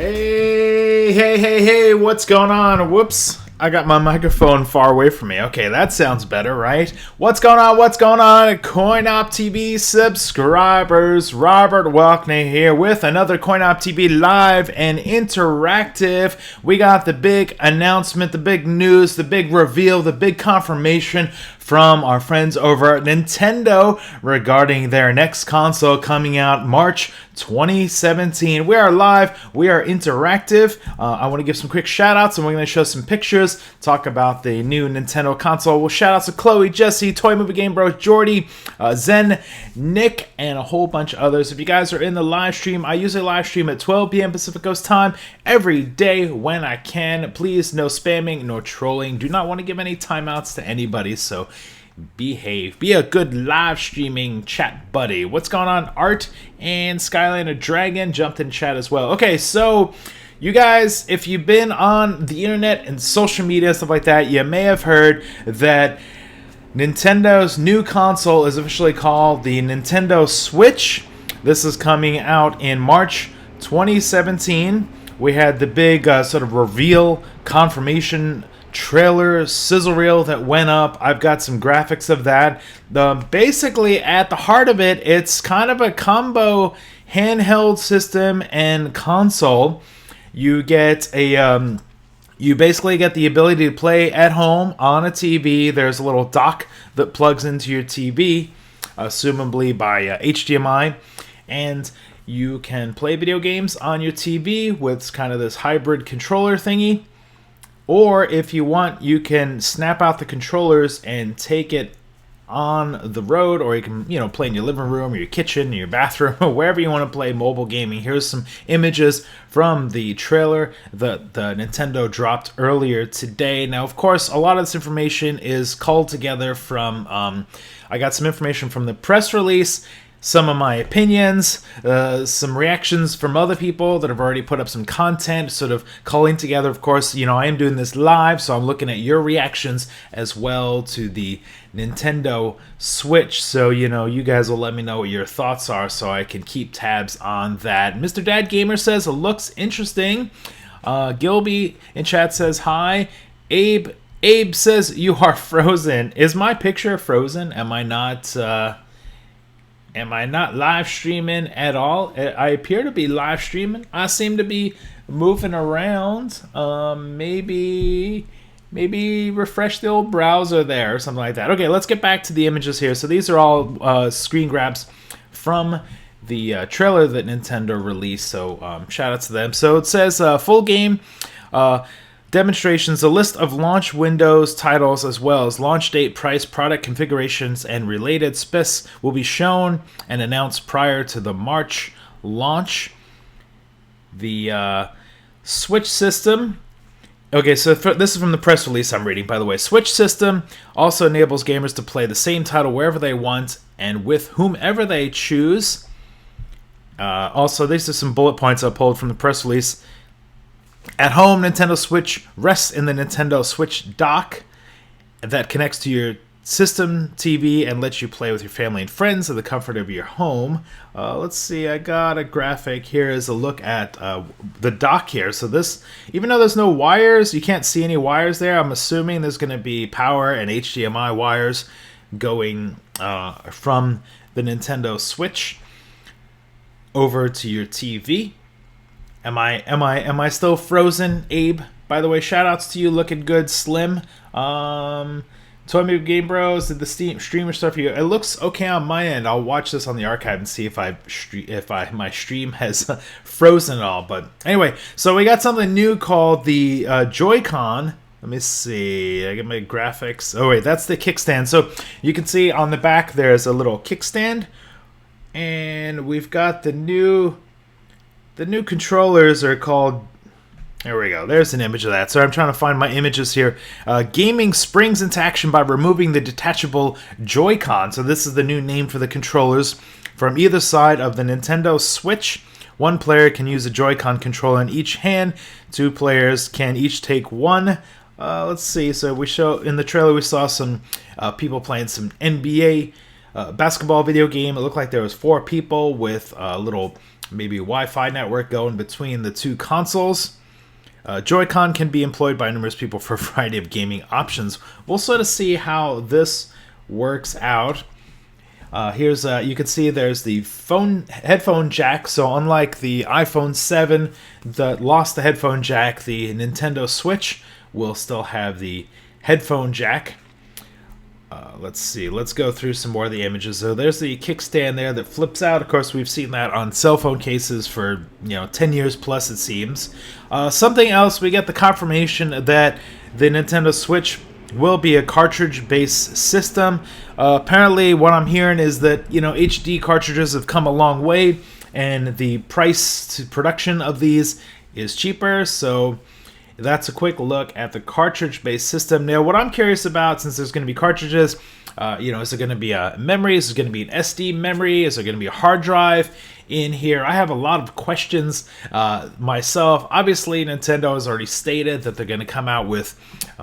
Hey, what's going on? Whoops, I got my microphone far away from me. Okay, that sounds better, right? What's going on? CoinOpTV subscribers, Robert Walkney here with another CoinOpTV live and interactive. We got the big announcement, the big news, the big reveal, the big confirmation from our friends over at Nintendo regarding their next console coming out March 2017. We are live, we are interactive. I want to give some quick shout outs and we're going to show some pictures, talk about the new Nintendo console. Well, shout outs to Chloe, Jesse, Toy Movie Game Bros, Jordy, Zen, Nick, and a whole bunch of others. If you guys are in the live stream, I usually live stream at 12 p.m. Pacific Coast time every day when I can. Please, no spamming, no trolling. Do not want to give any timeouts to anybody, so behave. Be a good live streaming chat buddy. What's going on? Art and Skylander Dragon jumped in chat as well. Okay, so you guys, if you've been on the internet and social media, stuff like that, you may have heard that Nintendo's new console is officially called the Nintendo Switch. This is coming out in March 2017. We had the big sort of reveal confirmation trailer sizzle reel that went up. I've got some graphics of that. Basically, at the heart of it, it's kind of a combo handheld system and console. You get a you basically get the ability to play at home on a TV. There's a little dock that plugs into your TV, assumably by HDMI, and you can play video games on your TV with kind of this hybrid controller thingy. Or if you want, you can snap out the controllers and take it on the road, or you can, play in your living room or your kitchen or your bathroom or wherever you want to play mobile gaming. Here's some images from the trailer that the Nintendo dropped earlier today. Now, of course, a lot of this information is culled together from, I got some information from the press release, some of my opinions, some reactions from other people that have already put up some content, sort of culling together. Of course, I am doing this live, so I'm looking at your reactions as well to the Nintendo Switch. So, you guys will let me know what your thoughts are so I can keep tabs on that. Mr. Dad Gamer says, it looks interesting. Gilby in chat says, hi. Abe says, you are frozen. Is my picture frozen? Am I not live streaming at all? I appear to be live streaming. I seem to be moving around. Maybe refresh the old browser there or something like that. Okay, let's get back to the images here. So these are all screen grabs from the trailer that Nintendo released. So shout out to them. So it says full game demonstrations, a list of launch Windows titles as well as launch date, price, product configurations, and related specs will be shown and announced prior to the March launch. The Switch system. Okay, so this is from the press release I'm reading, by the way. Switch system also enables gamers to play the same title wherever they want and with whomever they choose. Also, these are some bullet points I pulled from the press release. At home, Nintendo Switch rests in the Nintendo Switch dock that connects to your system TV and lets you play with your family and friends in the comfort of your home. Let's see, I got a graphic. Here is a look at the dock here. So this, even though there's no wires, you can't see any wires there. I'm assuming there's going to be power and HDMI wires going from the Nintendo Switch over to your TV. Am I still frozen, Abe? By the way, shout outs to you, looking good, Slim. Toy Movie Game Bros did the streamer stuff here. It looks okay on my end. I'll watch this on the archive and see if my stream has frozen at all. But anyway, so we got something new called the Joy-Con. Let me see. I get my graphics. Oh wait, that's the kickstand. So you can see on the back there's a little kickstand, and we've got the new controllers are called, there we go, there's an image of that. So I'm trying to find my images here. Gaming springs into action by removing the detachable Joy-Con. So this is the new name for the controllers. From either side of the Nintendo Switch, one player can use a Joy-Con controller in each hand. Two players can each take one. Let's see, so in the trailer we saw some people playing some NBA basketball video game. It looked like there was 4 people with little maybe a Wi-Fi network going between the two consoles. Joy-Con can be employed by numerous people for a variety of gaming options. We'll sort of see how this works out. Here's you can see there's the headphone jack. So unlike the iPhone 7 that lost the headphone jack, the Nintendo Switch will still have the headphone jack. Let's see. Let's go through some more of the images. So there's the kickstand there that flips out. Of course, we've seen that on cell phone cases for 10 years plus, it seems. Something else, we get the confirmation that the Nintendo Switch will be a cartridge-based system. Apparently, what I'm hearing is that HD cartridges have come a long way, and the price to production of these is cheaper. So that's a quick look at the cartridge-based system. Now, what I'm curious about, since there's going to be cartridges, is it going to be a memory? Is it going to be an SD memory? Is there going to be a hard drive in here? I have a lot of questions myself. Obviously, Nintendo has already stated that they're going to come out with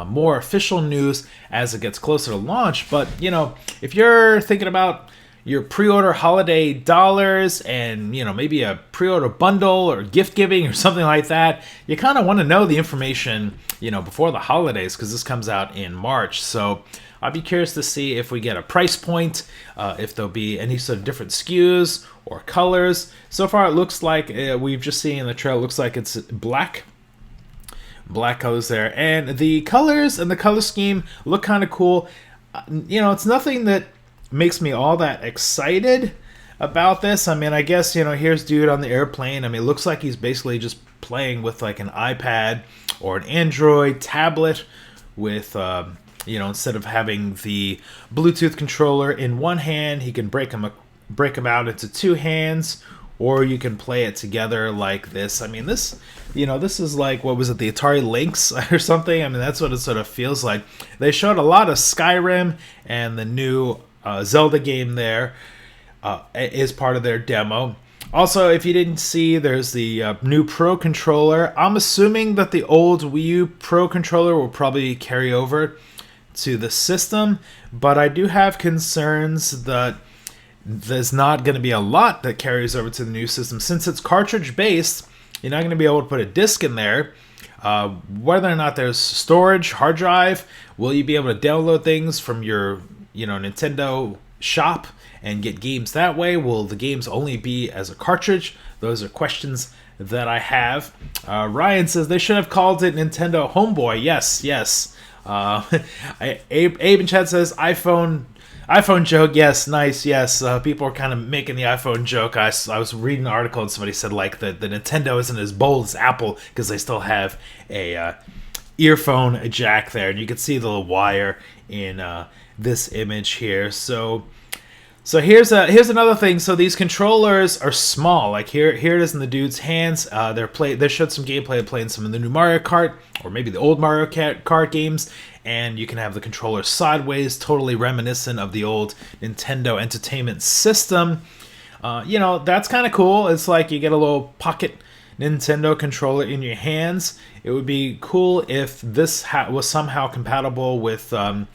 more official news as it gets closer to launch. But, if you're thinking about your pre-order holiday dollars and maybe a pre-order bundle or gift giving or something like that, you kind of want to know the information before the holidays, because this comes out in March. So I'd be curious to see if we get a price point, if there'll be any sort of different SKUs or colors. So far it looks like we've just seen in the trailer, it looks like it's black colors there, and the colors and the color scheme look kind of cool. It's nothing that makes me all that excited about this. I mean, I guess, here's dude on the airplane. I mean, it looks like he's basically just playing with like an iPad or an Android tablet with, instead of having the Bluetooth controller in one hand, he can break them out into two hands, or you can play it together like this. I mean, this is like, what was it, the Atari Lynx or something? I mean, that's what it sort of feels like. They showed a lot of Skyrim and the new Zelda game there is part of their demo. Also, if you didn't see, there's the new Pro controller. I'm assuming that the old Wii U Pro controller will probably carry over to the system, but I do have concerns that there's not going to be a lot that carries over to the new system. Since it's cartridge based, you're not going to be able to put a disc in there. Whether or not there's storage, hard drive, will you be able to download things from your Nintendo shop and get games that way? Will the games only be as a cartridge? Those are questions that I have. Ryan says they should have called it Nintendo Homeboy. Yes. Abe in chat says iPhone joke. Yes, nice. Yes, people are kind of making the iPhone joke. I was reading an article and somebody said like the Nintendo isn't as bold as Apple because they still have a earphone jack there, and you can see the little wire in this image here. So here's another thing. So these controllers are small. Like here it is in the dude's hands. They showed some gameplay of playing some of the new Mario Kart or maybe the old Mario Kart games, and you can have the controller sideways, totally reminiscent of the old Nintendo Entertainment System. That's kind of cool. It's like you get a little pocket Nintendo controller in your hands. It would be cool if this was somehow compatible with the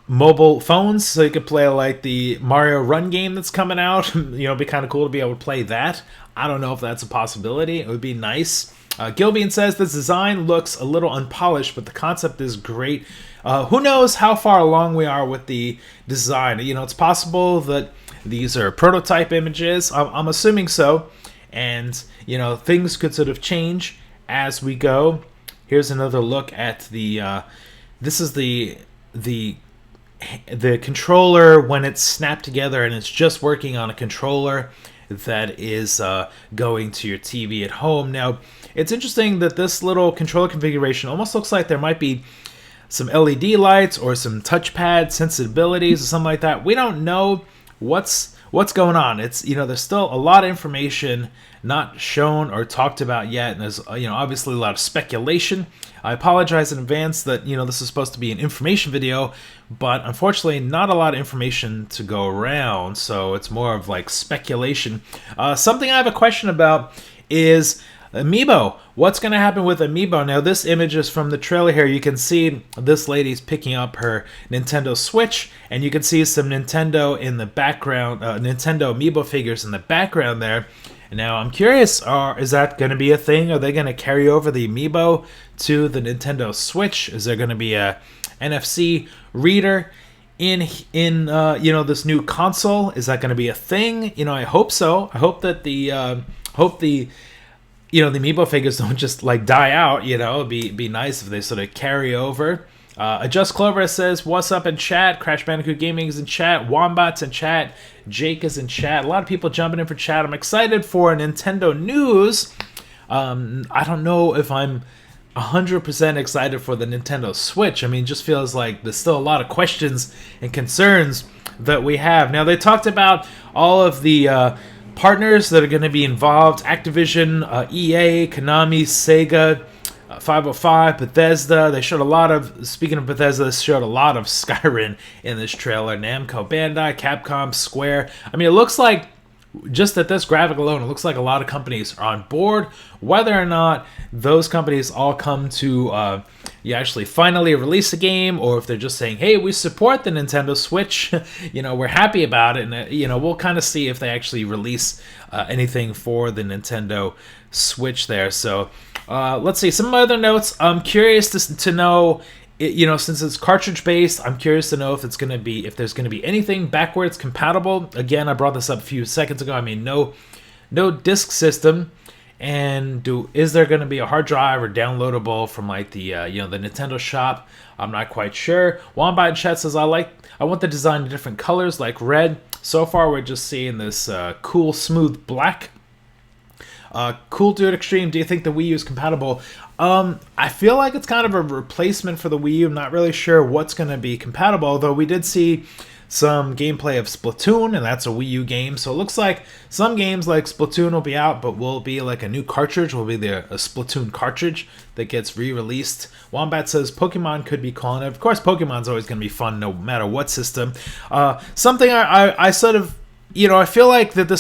mobile phones, so you could play like the Mario Run game that's coming out. It'd be kind of cool to be able to play that. I don't know if that's a possibility. It would be nice. Gilbean says this design looks a little unpolished, but the concept is great. Who knows how far along we are with the design? It's possible that these are prototype images. I'm assuming so. And, things could sort of change as we go. Here's another look at the... this is the controller when it's snapped together and it's just working on a controller that is going to your TV at home. Now, it's interesting that this little controller configuration almost looks like there might be some LED lights or some touchpad sensibilities or something like that. We don't know what's going on. It's there's still a lot of information not shown or talked about yet, and there's obviously a lot of speculation. I apologize in advance that this is supposed to be an information video, but unfortunately not a lot of information to go around, so it's more of like speculation. Something I have a question about is Amiibo. What's going to happen with Amiibo? Now, this image is from the trailer here. You can see this lady's picking up her Nintendo Switch, and you can see some Nintendo in the background, Nintendo Amiibo figures in the background there. Now, I'm curious, is that going to be a thing? Are they going to carry over the Amiibo to the Nintendo Switch? Is there going to be a NFC reader in this new console? Is that going to be a thing? I hope so. I hope that the Amiibo figures don't just like die out. It'd be nice if they sort of carry over. Adjust Clover says, "What's up in chat?" Crash Bandicoot Gaming is in chat. Wombat's in chat. Jake is in chat. A lot of people jumping in for chat. I'm excited for Nintendo news. I don't know if I'm 100% excited for the Nintendo Switch. I mean, it just feels like there's still a lot of questions and concerns that we have. Now, they talked about all of the partners that are going to be involved: Activision, EA, Konami, Sega, 505, Bethesda. They showed a lot of, speaking of Bethesda, they showed a lot of Skyrim in this trailer. Namco, Bandai, Capcom, Square. I mean, it looks like, just at this graphic alone, it looks like a lot of companies are on board. Whether or not those companies all come to actually finally release a game, or if they're just saying, hey, we support the Nintendo Switch, we're happy about it, and we'll kind of see if they actually release anything for the Nintendo Switch there. So let's see some other notes. I'm curious to know, since it's cartridge based, I'm curious to know if there's going to be anything backwards compatible. Again, I brought this up a few seconds ago. I mean, no disk system. And is there going to be a hard drive or downloadable from like the the Nintendo shop? I'm not quite sure. Wombat in chat says, I want the design in different colors like red. So far, we're just seeing this cool, smooth black. Cool Dude Extreme, do you think the Wii U is compatible? I feel like it's kind of a replacement for the Wii U. I'm not really sure what's going to be compatible, although we did see some gameplay of Splatoon, and that's a Wii U game. So it looks like some games like Splatoon will be out, but will be like a new cartridge, will be a Splatoon cartridge that gets re-released. Wombat says Pokemon could be calling it. Of course, Pokemon's always going to be fun no matter what system. Something I sort of, I feel like that the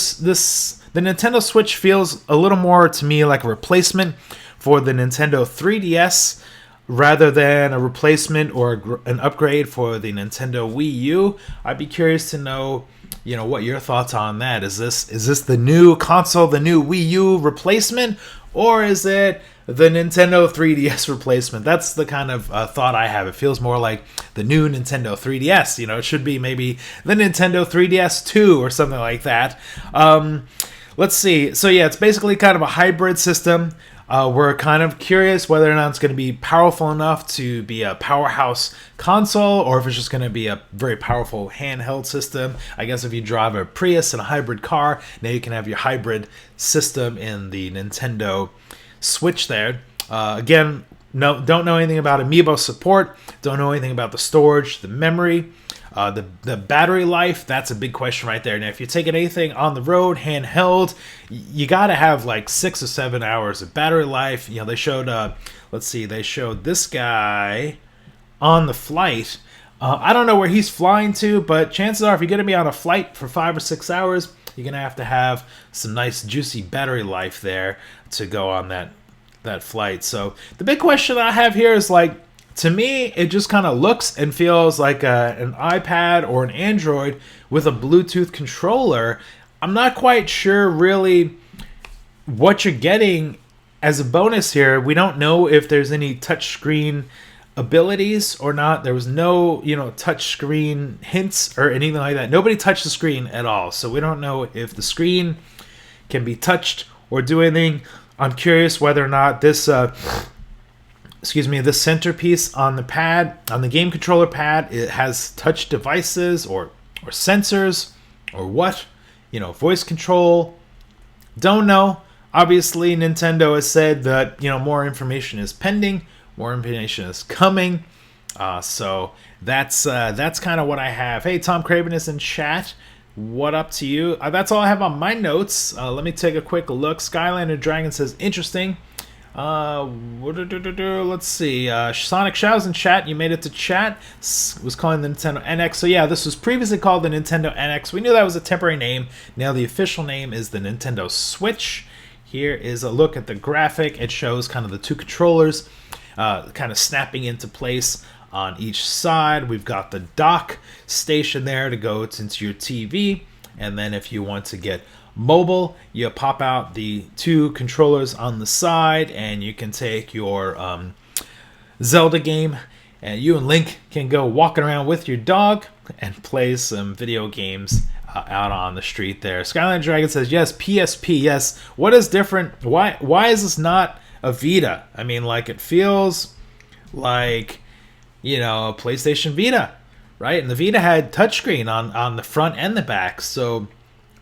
Nintendo Switch feels a little more to me like a replacement for the Nintendo 3DS rather than a replacement or an upgrade for the Nintendo Wii U. I'd be curious to know, what your thoughts on that. Is this the new console, the new Wii U replacement, or is it the Nintendo 3DS replacement? That's the kind of thought I have. It feels more like the new Nintendo 3DS. It should be maybe the Nintendo 3DS 2 or something like that. Let's see. So yeah, it's basically kind of a hybrid system. We're kind of curious whether or not it's going to be powerful enough to be a powerhouse console, or if it's just going to be a very powerful handheld system. I guess if you drive a Prius and a hybrid car, now you can have your hybrid system in the Nintendo Switch there. Again, don't know anything about Amiibo support. Don't know anything about the storage, the memory. The battery life, that's a big question right there. Now, if you're taking anything on the road, handheld, you got to have like 6 or 7 hours of battery life. They showed, they showed this guy on the flight. I don't know where he's flying to, but chances are if you're going to be on a flight for 5 or 6 hours, you're going to have some nice juicy battery life there to go on that flight. So the big question I have here is to me, it just kind of looks and feels like an iPad or an Android with a Bluetooth controller. I'm not quite sure really what you're getting as a bonus here. We don't know if there's any touchscreen abilities or not. There was no, touchscreen hints or anything like that. Nobody touched the screen at all. So we don't know if the screen can be touched or do anything. I'm curious whether or not this... this centerpiece on the pad, on the game controller pad, it has touch devices or sensors or what, voice control. Don't know. Obviously, Nintendo has said that, more information is pending, more information is coming. So that's kind of what I have. Hey, Tom Craven is in chat. What up to you? That's all I have on my notes. Let me take a quick look. Skylander Dragon says, interesting. Let's see. Sonic Show's in chat. You made it to chat. Was calling the Nintendo NX. So yeah, this was previously called the Nintendo NX. We knew that was a temporary name. Now the official name is the Nintendo Switch. Here is a look at the graphic. It shows kind of the two controllers kind of snapping into place on each side. We've got the dock station there to go into your TV. And then if you want to get mobile, you pop out the two controllers on the side and you can take your Zelda game and you and Link can go walking around with your dog and play some video games out on the street there. Skyline Dragon says, yes, PSP, yes. What is different? Why is this not a Vita? I mean, like, it feels like, you know, a PlayStation Vita, right? And the Vita had touchscreen on the front and the back. So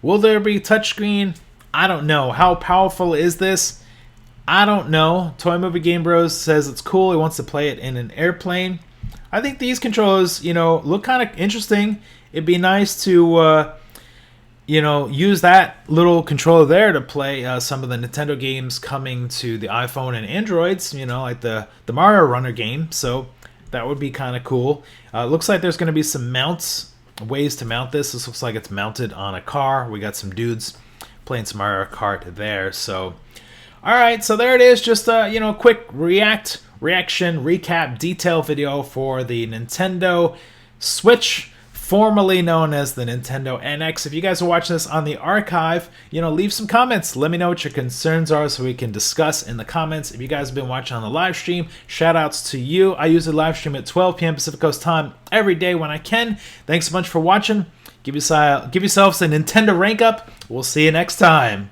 will there be touchscreen? I don't know. How powerful is this? I don't know. Toy Movie Game Bros says it's cool. He wants to play it in an airplane. I think these controllers, you know, look kind of interesting. It'd be nice to, you know, use that little controller there to play some of the Nintendo games coming to the iPhone and Androids, you know, like the Mario Runner game. So that would be kind of cool. Looks like there's going to be some ways to mount this. This looks like it's mounted on a car. We got some dudes playing some Mario Kart there. So, all right, so there it is. Just a, you know, quick reaction, recap, detail video for the Nintendo Switch, formerly known as the Nintendo NX. If you guys are watching this on the archive, you know, leave some comments. Let me know what your concerns are so we can discuss in the comments. If you guys have been watching on the live stream, shout outs to you. I usually live stream at 12 p.m. Pacific Coast time every day when I can. Thanks so much for watching. Give yourselves a Nintendo rank up. We'll see you next time.